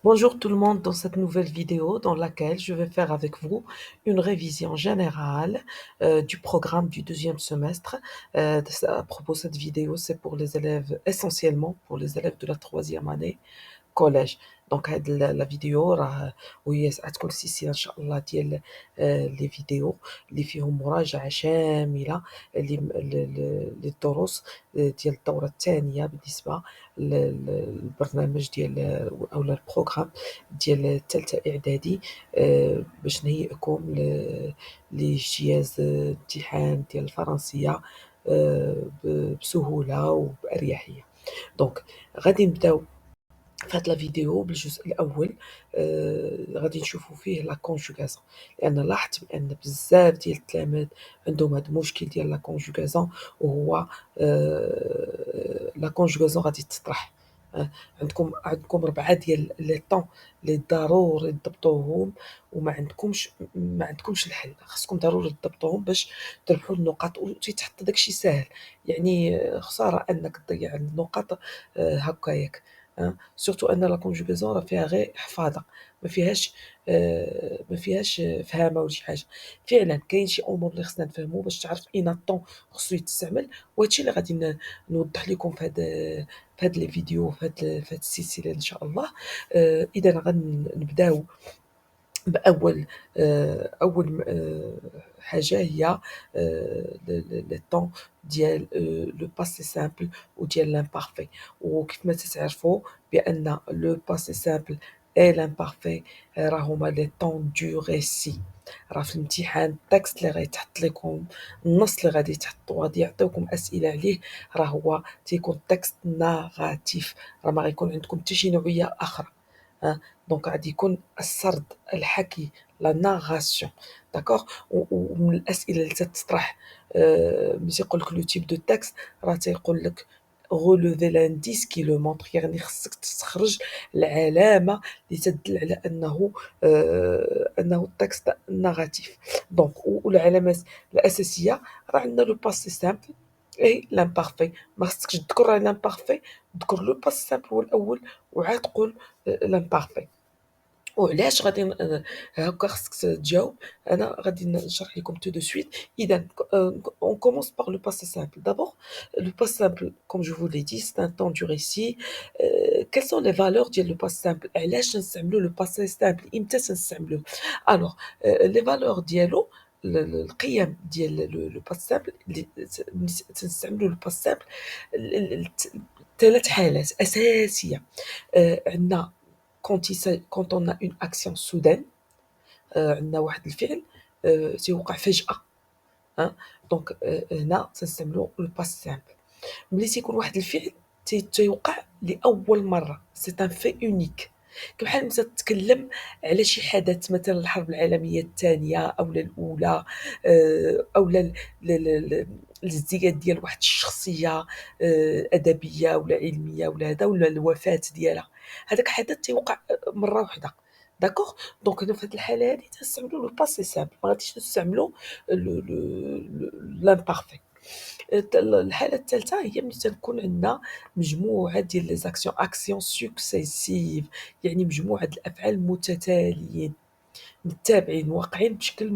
Bonjour tout le monde dans cette nouvelle vidéo dans laquelle je vais faire avec vous une révision générale du programme du deuxième semestre. À propos de cette vidéo, c'est pour les élèves, essentiellement pour les élèves de la troisième année collège. دونك هاد الفيديو راه وهي غتكون سلسلة إن شاء الله ديال لي فيديو اللي فيهم مراجعة شاملة للدروس ديال الدورة الثانية بالنسبة للبرنامج ديال أولا البروغرام ديال التالتة إعدادي باش نهيئكم لاجتياز الامتحان ديال الفرنسية بسهولة وبأريحية. دونك غادي نبداو في هاد الفيديو بالجزء الأول غادي نشوفوا فيه لا كونجوغاسيون، لأن لاحظت بأن بزاف ديال التلاميذ عندهم هاد المشكل ديال لا كونجوغاسيون، وهو لا كونجوغاسيون غادي تطرح. عندكم 4 ديال لي طون اللي ضروري تضبطوهم، وما عندكمش الحل، خاصكم ضروري تضبطوهم باش تربحوا النقاط وتيتحط داك الشي ساهل. يعني خسارة أنك تضيّع النقاط هكاياك. سورتو أن لا كونجوغاسيون راه فيها غير حفاظة، ما فيهاش فهامة ولا شي حاجة. فعلًا كاين شي أمور اللي خصنا نفهمو باش تعرف أين الطون خصو يتستعمل، وهاد الشي اللي غادي نوضح لكم في هاد لي فيديو في هاد السلسلة إن شاء الله. إذًا نبداو بأول أول حاجة هي لي طون ديال لو باسي سامبل وديال l'imparfait. وكيف ما تتعرفوا بأن لو باسي سامبل et l'imparfait راه هما لي طون دو récit. راه في الامتحان التكست اللي غيتحط لكم، النص اللي غادي تحطوا غادي يعطيوكم أسئلة عليه، راه هو تيكون تكست ناراتيف، راه ما غيكون عندكم حتى شي نوعية أخرى. دونك غادي يكون السرد، الحكي، لا ناراسيون. داكوغ. ومن الأسئلة اللي تتطرح ملي تيقول لك لو تيب دو تكست، راه تيقول لك relever l'indice qui le montre، يعني خصك تستخرج العلامة اللي تدل على أنه التكست ناراتيف. دونك والعلامات الأساسية راه عندنا لو باسي سامبل et l'imparfait. ما خصكش تذكر l'imparfait، ذكر لو باسي سامبل هو الأول وعاد قول l'imparfait. وعلاش غادي هاكا خصك تجاوب. أنا غادي نشرح لكم tout de suite. إذا on commence par le passé simple. D'abord, le passé simple, comme je vous l'ai dit, c'est un temps du récit. Quelles sont les valeurs ديال le passé simple؟ علاش نستعملوا le passé simple؟ إمتى تنستعملوه؟ Alors, les valeurs ديالو، القيم ديال le passé simple اللي ملي تنستعملوا le passé simple 3 حالات أساسية. عندنا quand on a une action soudaine، عندنا واحد الفعل تيوقع فجأة. دونك هنا تنستعملو le passé simple. ملي تيكون واحد الفعل تيوقع لأول مرة، c'est un fait unique. بحال ملي تتكلم على شي حدث، مثلًا الحرب العالمية الثانية أولا الأولى، أولا الازدياد ديال واحد الشخصية أدبية ولا علمية ولا هذا، ولا الوفاة ديالها، هذاك حدث تيوقع مرة واحدة. داكوغ. دونك هنا في هاد الحالة هادي تنستعملو لو باسي سامبل، ما غاديش نستعملو l'imparfait. الحالة الثالثة هي ملي تنكون عندنا مجموعة ديال لي زاكسيون، أكسيون سوكسيسيف، يعني مجموعة د الأفعال متتاليين متّابعين واقعين بشكل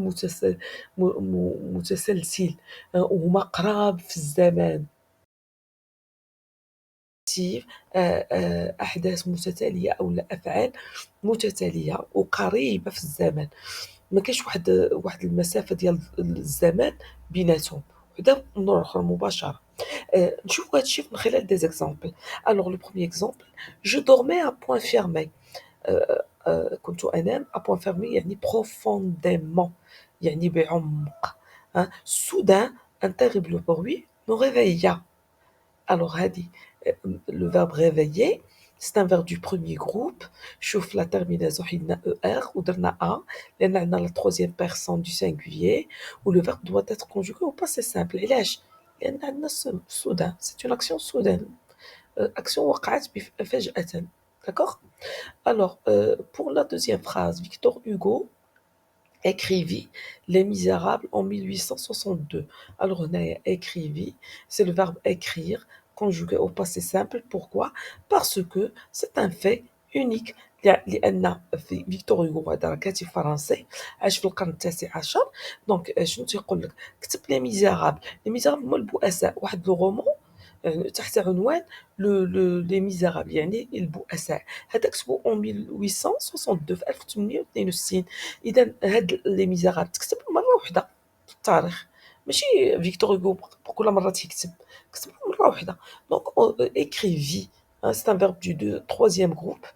متسلسل، وهُما قراب في الزمان. أحداث متتالية أولا أفعال متتالية وقريبة في الزمن، ما كاينش واحد المسافة ديال الزمان بيناتهم، وحدة من الأخرى مباشرة. نشوفوا هاد الشي من خلال des exemples. Alors le premier exemple: je dormais à point fermé. كنت أنام à point fermé يعني profondément، يعني بعمق. soudain un terrible bruit me réveilla. Alors هادي le verbe réveiller c'est un verbe du premier groupe. شوف la terminaison حيدنا er ودرنا a لأن عندنا la troisième personne du singulier، و le verbe doit être conjugué au passé simple. علاش؟ لأن عندنا soudain c'est une action soudaine، action وقعت فجأةً. D'accord. Alors pour la deuxième phrase: Victor Hugo écrivit Les Misérables en 1862. Alors هنايا écrivit c'est le verbe écrire conjugué au passé simple. Pourquoi? Parce que c'est un fait unique. لأن فيكتور هوغو هذا راه كاتب فرنسي عاش في القرن التاسع عشر. دونك شنو تيقول لك؟ كتب لي ميزيرابل. لي ميزيرابل هما البؤساء، واحد لو رومون تحت عنوان لي ميزيرابل يعني البؤساء. هذا كتبو اون 1862 في 1862. اذا هاد لي ميزيرابل تكتب مره واحده في التاريخ، ماشي فيكتور هوغو كل مره تيكتب، كتب مره واحده. دونك écrivit, hein, c'est un verbe troisième groupe.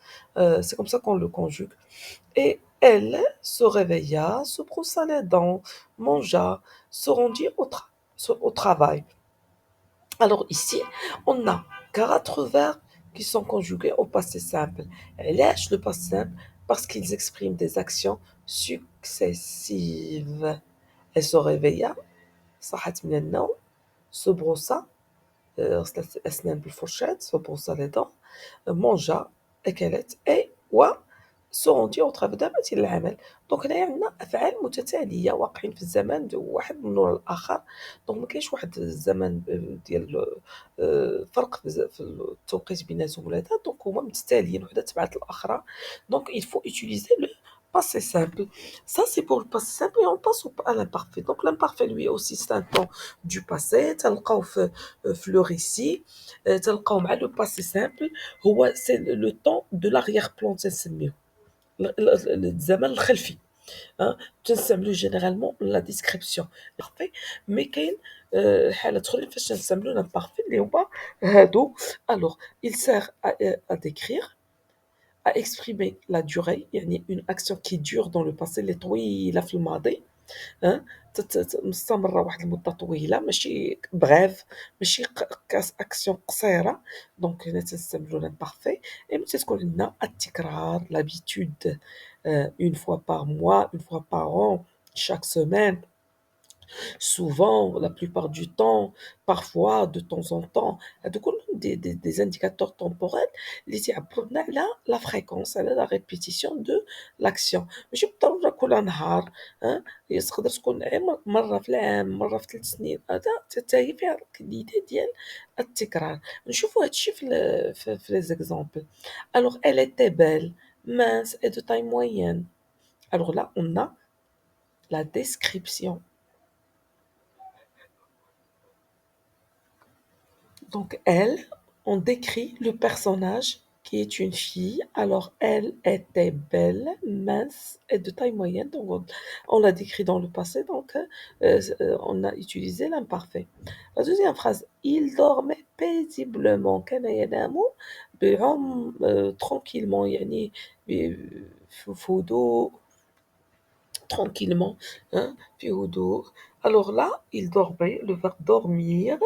C'est comme ça qu'on le conjugue. Et elle se réveilla, se brossa les dents, mangea, se rendit au travail. Alors ici, on a quatre verbes qui sont conjugués au passé simple. Lâche le passé simple parce qu'ils expriment des actions successives. Elle se réveilla, صحت من النوم, se brossa, غسلت الأسنان بالفرشاة, se brossa les dents, mangea, أكلت، et و se rendit au travail، ذهبت إلى العمل. دونك هنايا عندنا أفعال متتالية واقعين في الزمن واحد من وراء الآخر. دونك ما كاينش واحد الزمن ديال فرق في التوقيت بيناتهم ولا هذا، دونك هما متتاليين وحدة تبعت الأخرى. دونك il faut utiliser le passé simple. Ça c'est pour le passé simple et on passe à l'imparfait. Donc l'imparfait lui aussi c'est un temps du passé تلقاو في le récit. تلقاو مع le passé simple هو c'est le temps de l'arrière-plan تنسميوه الزمن الخلفي. hein. تنستعملو جينيرالمون لا ديسكريبسيون بارفي. مي كاين حالات اخرين فاش تنستعملو لامبارفي اللي هما هادو. الوغ il sert à décrire, à exprimer la durée يعني une action qui dure dans le passé اللي طويلة في الماضي. hein. مستمرة واحد المدة طويلة، ماشي بغيف، ماشي أكسيون قصيرة. دونك هنا تنستعملو لامبارفي. اي ملي تتكون عندنا التكرار لابيتود، une fois par mois, une fois par an, chaque semaine, souvent, la plupart du temps, parfois, de temps en temps. هادو كلهم des indicateurs temporels اللي تيعبروا لنا على la fréquence، على la répétition de l'action. ماشي بالضرورة كل نهار. hein. هي تقدر تكون غير مرة في العام، مرة في 3 سنين. هذا حتى هي فيها l'idée ديال التكرار. نشوفوا هادشي في les exemples. Alors, elle était belle, mince et de taille moyenne. Alors là, on a la description. Donc elle, on décrit le personnage qui est une fille. Alors elle était belle, mince et de taille moyenne. Donc on l'a décrit dans le passé, donc on a utilisé l'imparfait. La deuxième phrase, il dormait paisiblement. كان ينام tranquillement يعني في هدوء. Tranquillement, hein, في هدوء. Alors là, il dormait, le verbe dormir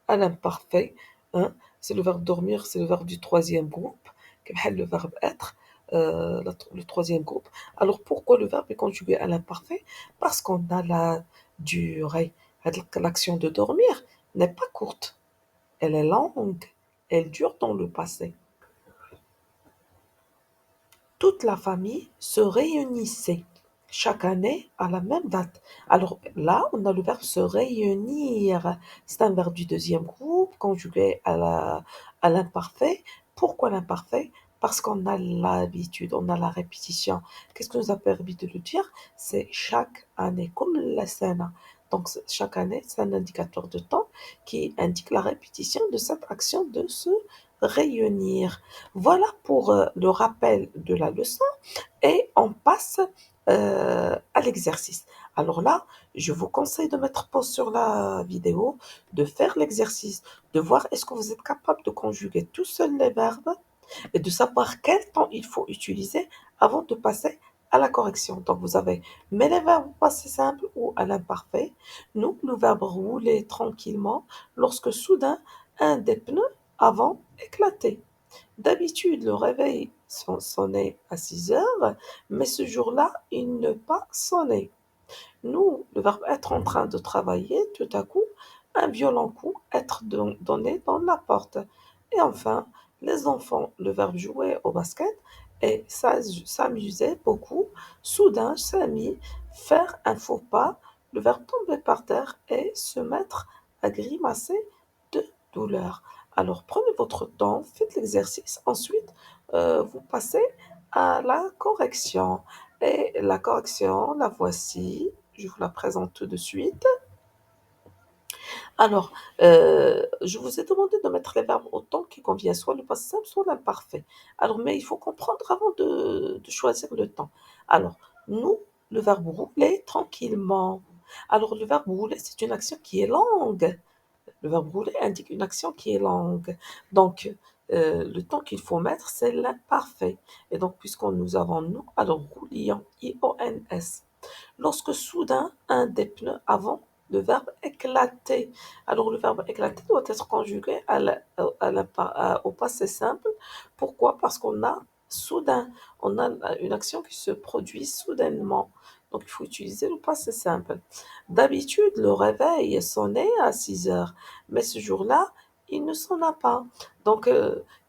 à l'imparfait. hein. C'est le verbe dormir, c'est le verbe du troisième groupe, qui est le verbe être, le troisième groupe. Alors pourquoi le verbe est conjugué à l'imparfait? Parce qu'on a la durée. L'action de dormir n'est pas courte, elle est longue, elle dure dans le passé. Toute la famille se réunissait chaque année à la même date. Alors là, on a le verbe se réunir. C'est un verbe du deuxième groupe conjugué à l'imparfait. Pourquoi l'imparfait? Parce qu'on a l'habitude, on a la répétition. Qu'est-ce que nous a permis de le dire? C'est chaque année, comme la scène. Donc chaque année, c'est un indicateur de temps qui indique la répétition de cette action de se réunir. Voilà pour le rappel de la leçon et on passe à l'exercice. Alors là, je vous conseille de mettre pause sur la vidéo, de faire l'exercice, de voir est-ce que vous êtes capable de conjuguer tout seul les verbes et de savoir quel temps il faut utiliser avant de passer à la correction. Donc vous avez mais les verbes au passé simple ou à l'imparfait. Nous, le verbe rouler tranquillement lorsque soudain un des pneus avant éclatait. D'habitude, le réveil sonnait à 6 heures, mais ce jour-là, il n'a pas sonné. Nous, le verbe être en train de travailler, tout à coup, un violent coup, être donné dans la porte. Et enfin, les enfants, le verbe jouer au basket et s'amuser beaucoup. Soudain, Samy, faire un faux pas, le verbe tomber par terre et se mettre à grimacer de douleur. Alors prenez votre temps, faites l'exercice, ensuite vous passez à la correction. Et la correction, la voici. Je vous la présente tout de suite. Alors, je vous ai demandé de mettre les verbes au temps qui convient, soit le passé simple, soit l'imparfait. Alors, mais il faut comprendre avant de choisir le temps. Alors, nous, le verbe rouler tranquillement. Alors, le verbe rouler, c'est une action qui est longue. Le verbe rouler indique une action qui est longue. Donc, le temps qu'il faut mettre, c'est l'imparfait. Et donc, puisqu'on nous avons nous, alors roulions, I-O-N-S. Lorsque soudain, un des pneus avant le verbe éclater. Alors, le verbe éclater doit être conjugué au passé simple. Pourquoi? Parce qu'on a soudain, on a une action qui se produit soudainement. Donc, il faut utiliser le passé simple. D'habitude, le réveil sonnait à 6 heures, mais ce jour-là, il ne sonna pas. Donc,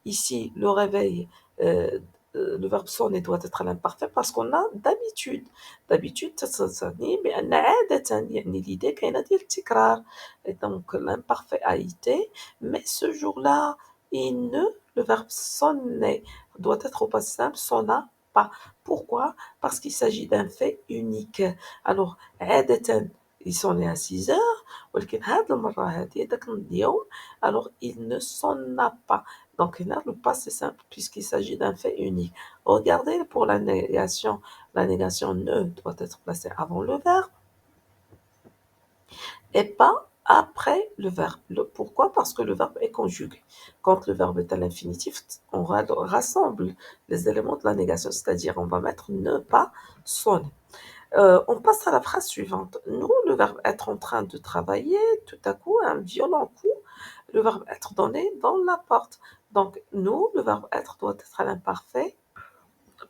ici, le réveil, euh, le verbe sonner doit être à l'imparfait parce qu'on a d'habitude. d'habitude تتصني بأن عادة يعني l'idée كاينة ديال التكرار. Et donc l'imparfait a été mais ce jour-là il ne le verbe sonner doit être au passé simple sonna pas. Pourquoi? Parce qu'il s'agit d'un fait unique. Alors عادة il sonnait à 6 heures ولكن هاد المرة هادي داك اليوم alors il ne sonna pas. Donc là le passé simple puisqu'il s'agit d'un fait unique. Regardez pour la négation ne doit être placée avant le verbe et pas après le verbe. Pourquoi? Parce que le verbe est conjugué. Quand le verbe est à l'infinitif, on rassemble les éléments de la négation, c'est-à-dire on va mettre ne pas sonner. On passe à la phrase suivante. Nous, le verbe être en train de travailler, tout à coup, un violent coup, le verbe être donné dans la porte. Donc, nous, le verbe être doit être à l'imparfait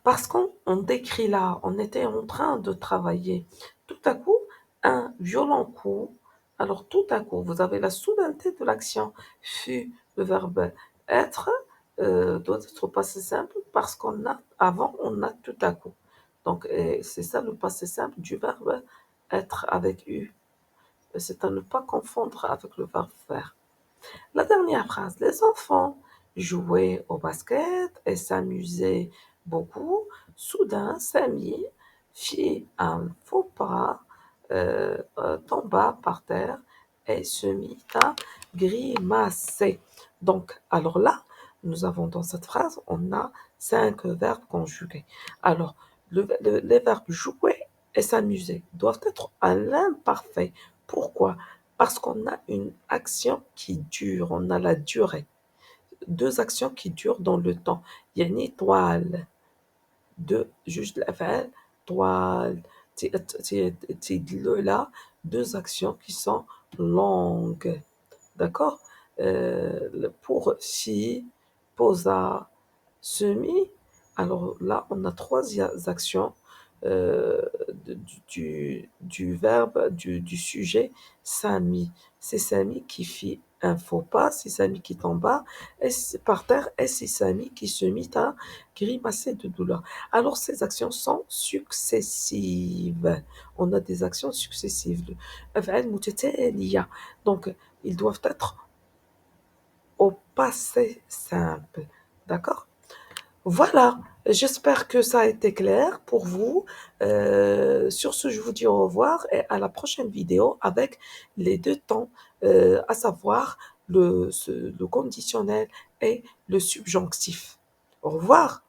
parce qu'on décrit là, on était en train de travailler. Tout à coup, un violent coup. Alors tout à coup, vous avez la soudaineté de l'action. Fut le verbe être doit être au passé simple parce qu'on a avant on a tout à coup. Donc c'est ça le passé simple du verbe être avec u. C'est à ne pas confondre avec le verbe faire. La dernière phrase, les enfants jouaient au basket et s'amusaient beaucoup. Soudain, Samy fit un faux pas, tomba par terre et se mit à grimacer. Donc, alors là, nous avons dans cette phrase, on a 5 verbes conjugués. Alors, les verbes jouer et s'amuser doivent être à l'imparfait. Pourquoi? Parce qu'on a une action qui dure, on a la durée. Deux actions qui durent dans le temps. يعني طوال de juge الأفعال طوال تيدلوا على deux actions qui sont longues. D'accord? Pour si, posa, semi, alors là, on a trois actions euh, du verbe, du sujet Sami. C'est Sami qui fit un faux pas, c'est Sami qui tomba par terre et c'est Sami qui se mit à grimacer de douleur. Alors ces actions sont successives. On a des actions successives. Donc ils doivent être au passé simple. D'accord? Voilà, j'espère que ça a été clair pour vous. Sur ce, je vous dis au revoir et à la prochaine vidéo avec les deux temps, à savoir le conditionnel et le subjonctif. Au revoir.